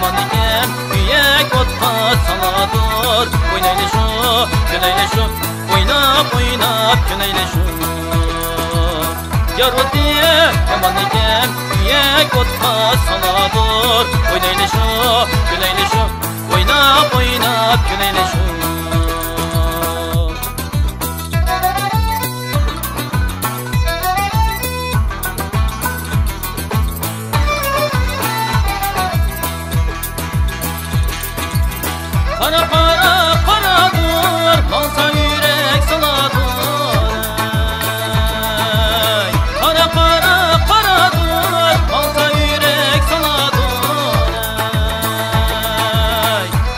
yaman iken büyük otka saladır. Oynayla şu, güneyle şu, oynap oynap güneyle şu. Yar diye yaman iken büyük otka saladır. Oynayla şu, güneyle şu, oynap oynap güneyle şu. Kara kara karadır, kalsa yürek saladır. Kara kara karadır, kalsa yürek saladır.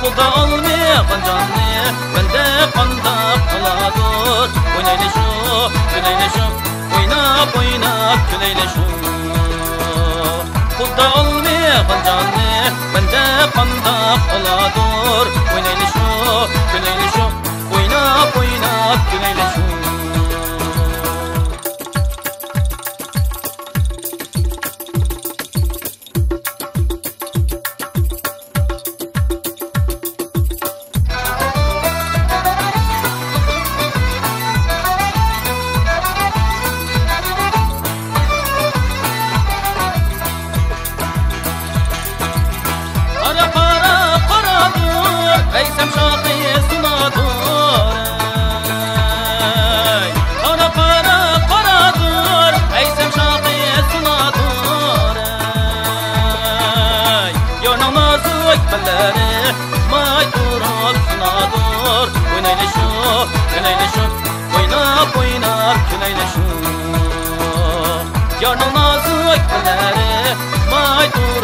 Kulda olmayan canlı, bende kanda kaladır. Oynayla şu, güneyle şu, oynap oynap güneyle şu. Kulda olmayan canlı, bende kanda kaladır. Oynayla şu, güneyle şu, oynap oynap güneyle şu. Kara kara karadır, Veysem şahı sunadır. Kara kara karadır, Veysem şahı sunadır. Yana nazik belleri, may durup sunadır. Oynayla şu, güneyle şu, oynap oynap güneyle şu. Yana nazik belleri, may durup